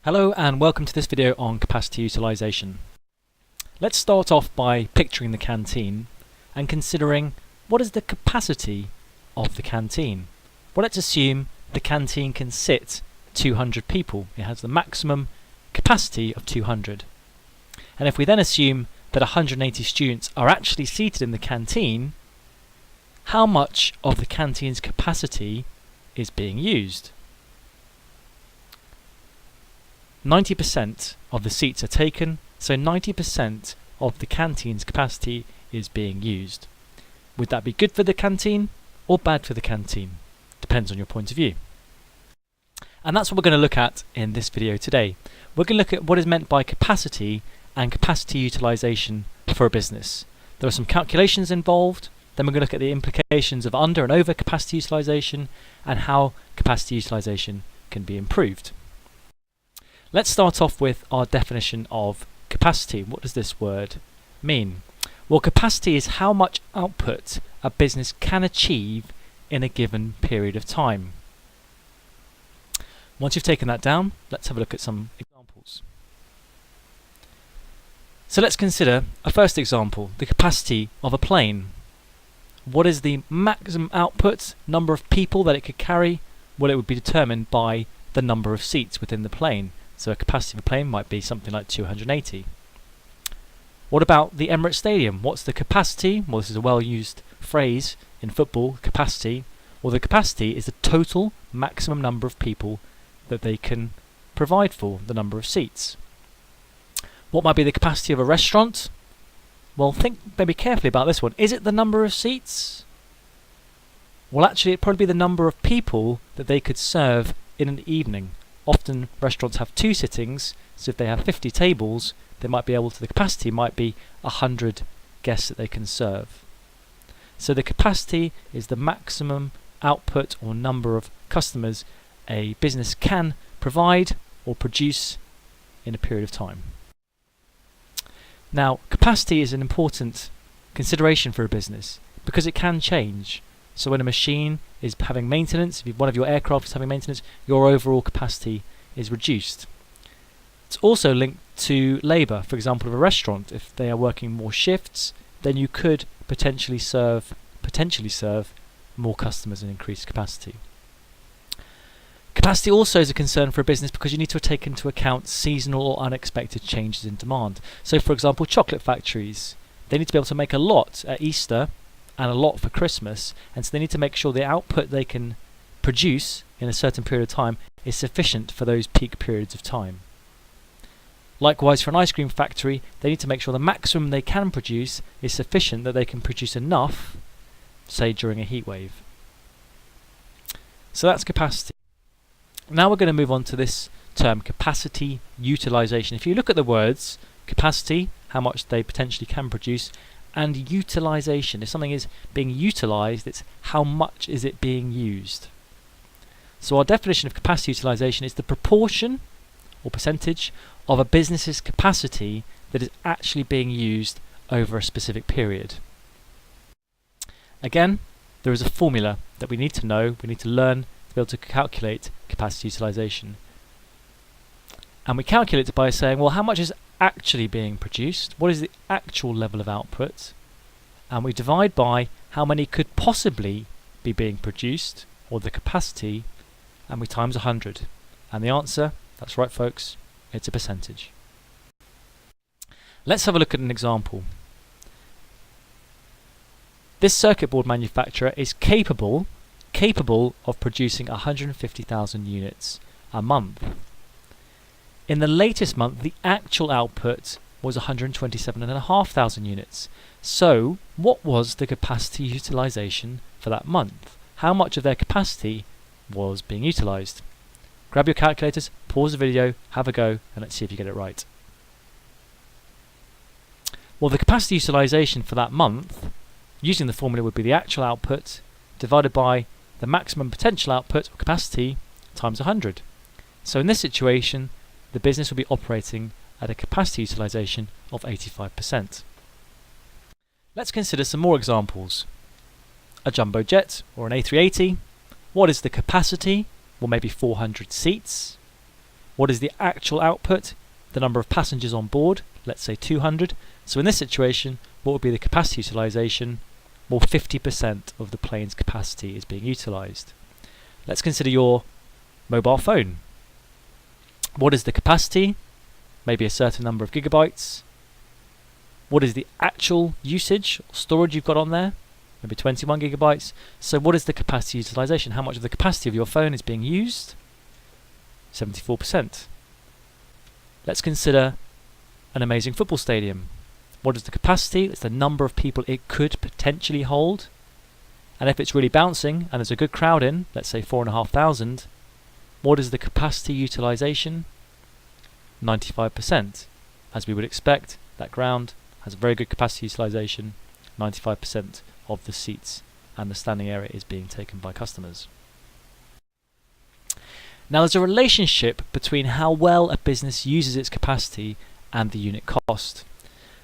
Hello and welcome to this video on capacity utilisation. Let's start off by picturing the canteen and considering what is the capacity of the canteen. Well, let's assume the canteen can sit 200 people. It has the maximum capacity of 200. And if we then assume that 180 students are actually seated in the canteen, how much of the canteen's capacity is being used? 90% of the seats are taken, so 90% of the canteen's capacity is being used. Would that be good for the canteen or bad for the canteen? Depends on your point of view. And that's what we're going to look at in this video today. We're going to look at what is meant by capacity and capacity utilisation for a business. There are some calculations involved, then we're going to look at the implications of under and over capacity utilisation and how capacity utilisation can be improved. Let's start off with our definition of capacity. What does this word mean? Well, capacity is how much output a business can achieve in a given period of time. Once you've taken that down, let's have a look at some examples. So let's consider a first example, the capacity of a plane. What is the maximum output, number of people that it could carry? Well, it would be determined by the number of seats within the plane. So a capacity of a plane might be something like 280. What about the Emirates Stadium? What's the capacity? Well, this is a well-used phrase in football, capacity. Well, the capacity is the total maximum number of people that they can provide for, the number of seats. What might be the capacity of a restaurant? Well, think maybe carefully about this one. Is it the number of seats? Well, actually, it'd probably be the number of people that they could serve in an evening. Often restaurants have 2 sittings, so if they have 50 tables, they might be able to, the capacity might be 100 guests that they can serve. So the capacity is the maximum output or number of customers a business can provide or produce in a period of time. Now, capacity is an important consideration for a business because it can change. So when a machine is having maintenance, if one of your aircraft is having maintenance, your overall capacity is reduced. It's also linked to labour. For example, of a restaurant, if they are working more shifts, then you could potentially serve more customers and increase capacity. Capacity also is a concern for a business because you need to take into account seasonal or unexpected changes in demand. So for example, chocolate factories, they need to be able to make a lot at Easter and a lot for Christmas, and so they need to make sure the output they can produce in a certain period of time is sufficient for those peak periods of time. Likewise, for an ice cream factory, they need to make sure the maximum they can produce is sufficient that they can produce enough, say during a heat wave. So that's capacity. Now we're going to move on to this term, capacity utilisation. If you look at the words, capacity, how much they potentially can produce, and utilisation. If something is being utilised, it's how much is it being used. So our definition of capacity utilisation is the proportion or percentage of a business's capacity that is actually being used over a specific period. Again, there is a formula that we need to know, we need to learn to be able to calculate capacity utilisation. And we calculate it by saying, well, how much is actually being produced? What is the actual level of output? And we divide by how many could possibly be being produced, or the capacity, and we times 100. And the answer, that's right folks, it's a percentage. Let's have a look at an example. This circuit board manufacturer is capable of producing 150,000 units a month. In the latest month, the actual output was 127,500 units. So, what was the capacity utilisation for that month? How much of their capacity was being utilised? Grab your calculators, pause the video, have a go, and let's see if you get it right. Well, the capacity utilisation for that month, using the formula, would be the actual output divided by the maximum potential output or capacity times 100. So in this situation, the business will be operating at a capacity utilisation of 85%. Let's consider some more examples. A jumbo jet or an A380. What is the capacity? Well, maybe 400 seats. What is the actual output? The number of passengers on board, let's say 200. So in this situation, what would be the capacity utilisation? Well, 50% of the plane's capacity is being utilised. Let's consider your mobile phone. What is the capacity? Maybe a certain number of gigabytes. What is the actual usage or storage you've got on there? Maybe 21 gigabytes. So what is the capacity utilisation? How much of the capacity of your phone is being used? 74%. Let's consider an amazing football stadium. What is the capacity? It's the number of people it could potentially hold. And if it's really bouncing and there's a good crowd in, let's say 4,500, what is the capacity utilisation? 95%. As we would expect, that ground has a very good capacity utilisation. 95% of the seats and the standing area is being taken by customers. Now there's a relationship between how well a business uses its capacity and the unit cost.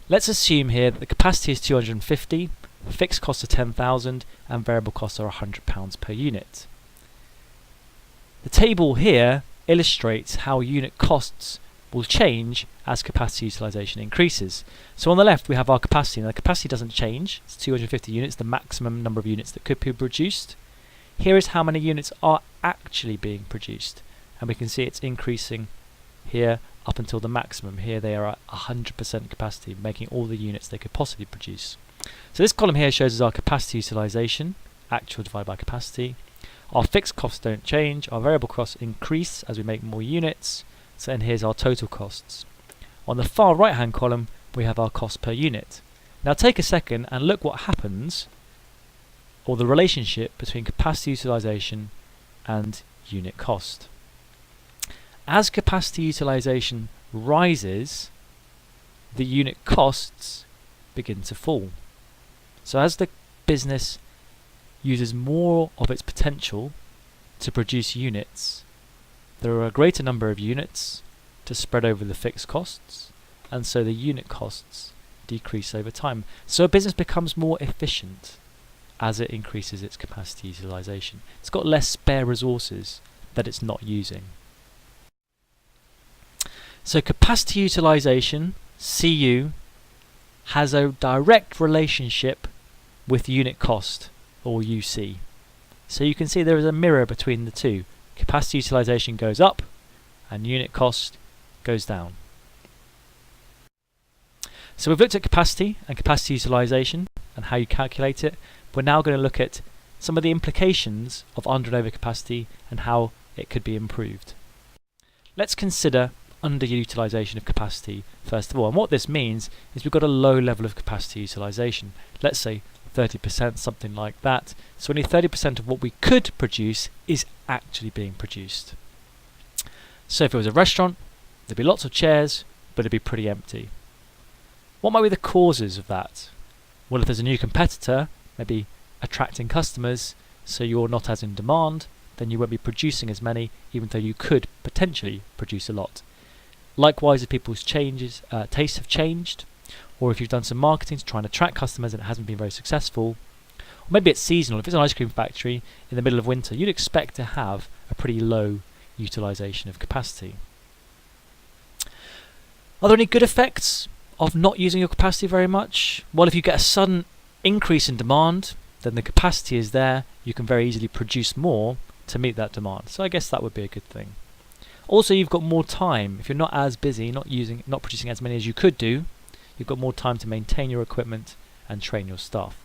Let's assume here that the capacity is 250, fixed costs are 10,000 and variable costs are £100 per unit. The table here illustrates how unit costs will change as capacity utilisation increases. So on the left we have our capacity. Now the capacity doesn't change, it's 250 units, the maximum number of units that could be produced. Here is how many units are actually being produced, and we can see it's increasing here up until the maximum. Here they are at 100% capacity, making all the units they could possibly produce. So this column here shows us our capacity utilisation, actual divided by capacity. Our fixed costs don't change, our variable costs increase as we make more units. So then here's our total costs. On the far right hand column we have our cost per unit. Now take a second and look what happens, or the relationship between capacity utilisation and unit cost. As capacity utilisation rises, the unit costs begin to fall. So as the business uses more of its potential to produce units, there are a greater number of units to spread over the fixed costs, and so the unit costs decrease over time. So a business becomes more efficient as it increases its capacity utilisation. It's got less spare resources that it's not using. So capacity utilisation, CU, has a direct relationship with unit cost, or UC. So you can see there is a mirror between the two. Capacity utilisation goes up and unit cost goes down. So we've looked at capacity and capacity utilisation and how you calculate it. We're now going to look at some of the implications of under and over capacity and how it could be improved. Let's consider underutilisation of capacity first of all, and what this means is we've got a low level of capacity utilisation, let's say 30%, something like that. So only 30% of what we could produce is actually being produced. So if it was a restaurant, there'd be lots of chairs, but it'd be pretty empty. What might be the causes of that? Well, if there's a new competitor, maybe attracting customers, so you're not as in demand, then you won't be producing as many, even though you could potentially produce a lot. Likewise, if people's tastes have changed, or if you've done some marketing to try and attract customers and it hasn't been very successful, or maybe it's seasonal. If it's an ice cream factory in the middle of winter, you'd expect to have a pretty low utilisation of capacity. Are there any good effects of not using your capacity very much? Well, if you get a sudden increase in demand, then the capacity is there, you can very easily produce more to meet that demand. So I guess that would be a good thing. Also, you've got more time. If you're not as busy, not producing as many as you could do, you've got more time to maintain your equipment and train your staff.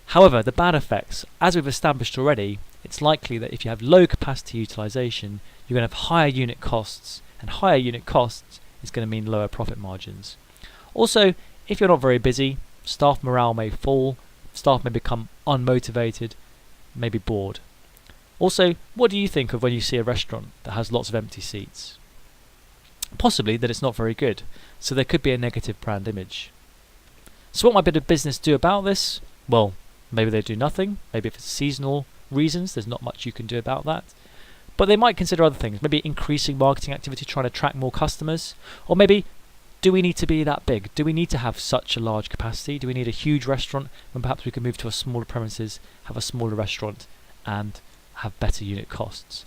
However, the bad effects, as we've established already, it's likely that if you have low capacity utilisation, you're going to have higher unit costs, and higher unit costs is going to mean lower profit margins. Also, if you're not very busy, staff morale may fall, staff may become unmotivated, may be bored. Also, what do you think of when you see a restaurant that has lots of empty seats? Possibly that it's not very good, so there could be a negative brand image. So what might a business do about this? Well, maybe they do nothing. Maybe if it's seasonal reasons, there's not much you can do about that. But they might consider other things, maybe increasing marketing activity, trying to attract more customers, or maybe, do we need to be that big? Do we need to have such a large capacity? Do we need a huge restaurant when perhaps we can move to a smaller premises, have a smaller restaurant, and have better unit costs?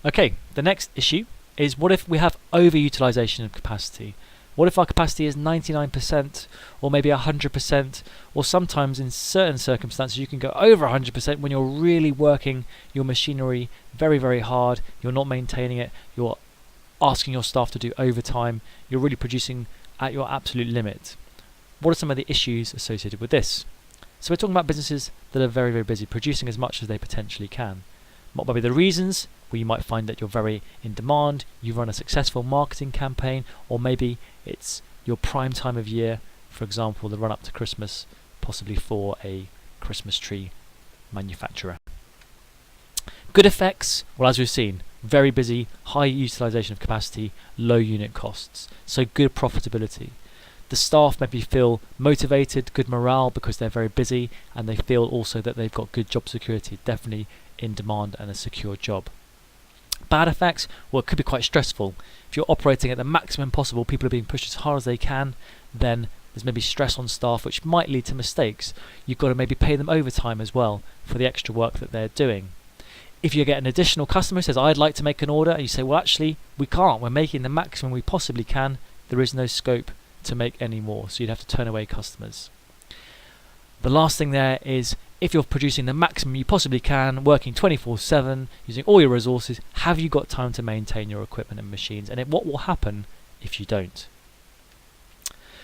Okay, the next issue is, what if we have overutilization of capacity? What if our capacity is 99% or maybe 100%, or sometimes in certain circumstances you can go over 100% when you're really working your machinery very, very hard, you're not maintaining it, you're asking your staff to do overtime, you're really producing at your absolute limit. What are some of the issues associated with this? So we're talking about businesses that are very, very busy, producing as much as they potentially can. What might be the reasons? Well, you might find that you're very in demand, you run a successful marketing campaign, or maybe it's your prime time of year, for example, the run up to Christmas, possibly for a Christmas tree manufacturer. Good effects, well, as we've seen, very busy, high utilization of capacity, low unit costs, so good profitability. The staff maybe feel motivated, good morale because they're very busy, and they feel also that they've got good job security, definitely in demand and a secure job. Bad effects, well, it could be quite stressful. If you're operating at the maximum possible, people are being pushed as hard as they can, then there's maybe stress on staff which might lead to mistakes. You've got to maybe pay them overtime as well for the extra work that they're doing. If you get an additional customer who says, I'd like to make an order, and you say, well, actually, we can't. We're making the maximum we possibly can. There is no scope to make any more, so you'd have to turn away customers. The last thing there is, if you're producing the maximum you possibly can, working 24/7, using all your resources, have you got time to maintain your equipment and machines? And what will happen if you don't?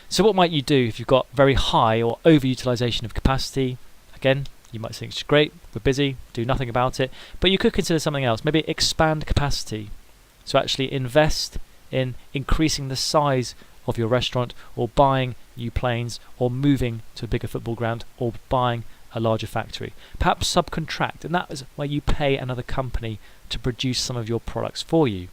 So what might you do if you've got very high or overutilization of capacity? Again, you might think it's great, we're busy, do nothing about it, but you could consider something else. Maybe expand capacity. So actually invest in increasing the size of your restaurant, or buying new planes, or moving to a bigger football ground, or buying a larger factory. Perhaps subcontract, and that is where you pay another company to produce some of your products for you.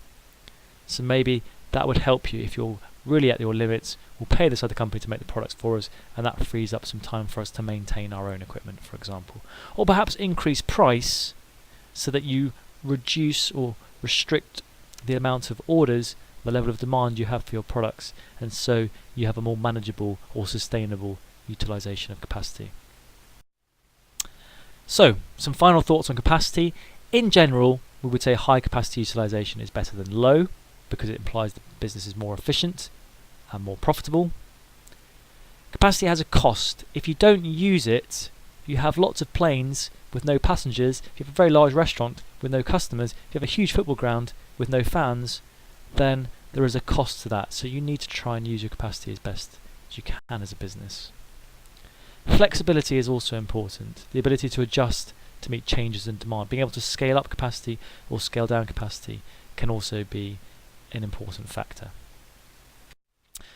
So maybe that would help you if you're really at your limits. We'll pay this other company to make the products for us, and that frees up some time for us to maintain our own equipment, for example. Or perhaps increase price so that you reduce or restrict the amount of orders, the level of demand you have for your products, and so you have a more manageable or sustainable utilization of capacity. So, some final thoughts on capacity. In general, we would say high capacity utilization is better than low, because it implies the business is more efficient and more profitable. Capacity has a cost. If you don't use it, if you have lots of planes with no passengers, if you have a very large restaurant with no customers, if you have a huge football ground with no fans, then there is a cost to that. So you need to try and use your capacity as best as you can as a business. Flexibility is also important. The ability to adjust to meet changes in demand. Being able to scale up capacity or scale down capacity can also be an important factor.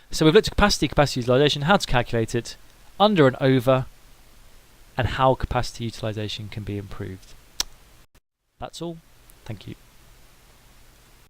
So we've looked at capacity utilization, how to calculate it, under and over, and how capacity utilization can be improved. That's all. Thank you.